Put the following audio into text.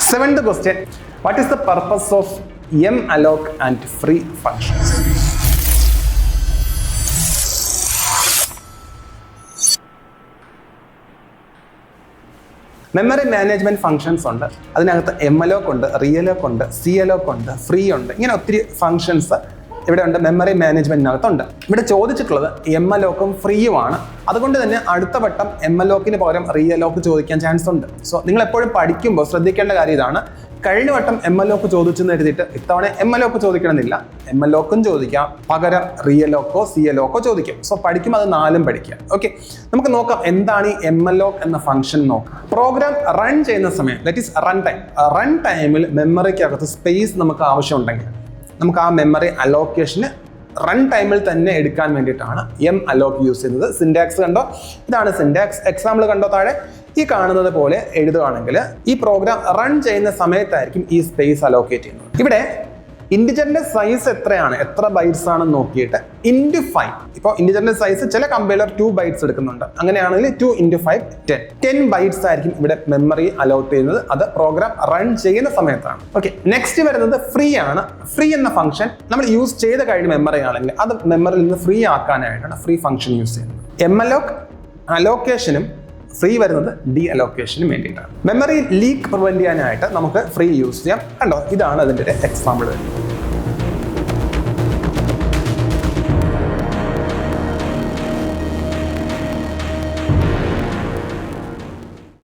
Seventh question. What is the purpose of malloc and free functions? Memory management functions ഉണ്ട്. അതിനകത്ത് malloc ഉണ്ട്, realloc ഉണ്ട്, calloc ഉണ്ട്, free ഉണ്ട്. ഇങ്ങനെ ഒത്തിരി ഫംഗ്ഷൻസ് ഇവിടെ ഉണ്ട്. മെമ്മറി മാനേജ്മെന്റിനകത്തുണ്ട്. ഇവിടെ ചോദിച്ചിട്ടുള്ളത് malloc-ഉം ഫ്രീയുമാണ്. അതുകൊണ്ട് തന്നെ അടുത്ത വട്ടം malloc-ന് പകരം realloc ചോദിക്കാൻ ചാൻസ് ഉണ്ട്. സോ നിങ്ങൾ എപ്പോഴും പഠിക്കുമ്പോൾ ശ്രദ്ധിക്കേണ്ട കാര്യം ഇതാണ്. കഴിഞ്ഞ വട്ടം malloc ചോദിച്ചെന്ന് എഴുതിയിട്ട് ഇത്തവണ malloc ചോദിക്കണമെന്നില്ല. malloc-ഉം ചോദിക്കാം, പകരം realloc-ഓ calloc-ഓ ചോദിക്കും. സോ പഠിക്കുമ്പോൾ അത് നാലും പഠിക്കുക. ഓക്കെ, നമുക്ക് നോക്കാം എന്താണ് ഈ malloc എന്ന ഫംഗ്ഷൻ നോക്കാം. പ്രോഗ്രാം റൺ ചെയ്യുന്ന സമയം, ദാറ്റ് ഈസ് റൺ ടൈമിൽ മെമ്മറിക്കകത്ത് സ്പേസ് നമുക്ക് ആവശ്യമുണ്ടെങ്കിൽ നമുക്ക് ആ മെമ്മറി അലോക്കേഷന് റൺ ടൈമിൽ തന്നെ എടുക്കാൻ വേണ്ടിയിട്ടാണ് malloc യൂസ് ചെയ്യുന്നത്. സിൻടാക്സ് കണ്ടോ, ഇതാണ് സിൻടാക്സ്. എക്സാമ്പിൾ കണ്ടോ താഴെ, ഈ കാണുന്നത് പോലെ എഴുതുകയാണെങ്കിൽ ഈ പ്രോഗ്രാം റൺ ചെയ്യുന്ന സമയത്തായിരിക്കും ഈ സ്പേസ് അലോക്കേറ്റ് ചെയ്യുന്നത്. ഇവിടെ ഇൻറ്റിജറിന്റെ സൈസ് എത്രയാണ്, എത്ര ബൈറ്റ്സ് ആണെന്ന് നോക്കിയിട്ട് ഇൻറ്റു 5. ഇപ്പോൾ ഇൻറ്റിജറിന്റെ സൈസ് ചില കമ്പൈലർ 2 ബൈറ്റ്സ് എടുക്കുന്നുണ്ട്. അങ്ങനെയാണെങ്കിൽ 2 × 5 10 ബൈറ്റ്സ് ആയിരിക്കും ഇവിടെ മെമ്മറി അലോട്ട് ചെയ്യുന്നത്. അത് പ്രോഗ്രാം റൺ ചെയ്യുന്ന സമയത്താണ്. ഓക്കെ, നെക്സ്റ്റ് വരുന്നത് ഫ്രീ ആണ്. ഫ്രീ എന്ന ഫംഗ്ഷൻ നമ്മൾ യൂസ് ചെയ്ത് കഴിഞ്ഞ മെമ്മറി ആണെങ്കിൽ അത് മെമ്മറിയിൽ നിന്ന് ഫ്രീ ആക്കാനായിട്ടാണ് ഫ്രീ ഫംഗ്ഷൻ യൂസ് ചെയ്യുന്നത്. malloc അലോക്കേഷനും ഫ്രീ വരുന്നത് ഡി അലോക്കേഷനും വേണ്ടിയിട്ടാണ്. മെമ്മറി ലീക്ക് പ്രിവെന്റ് ചെയ്യാനായിട്ട് നമുക്ക് ഫ്രീ യൂസ് ചെയ്യാം. കണ്ടോ, ഇതാണ് അതിൻ്റെ ഒരു എക്സാമ്പിൾ വരുന്നത്.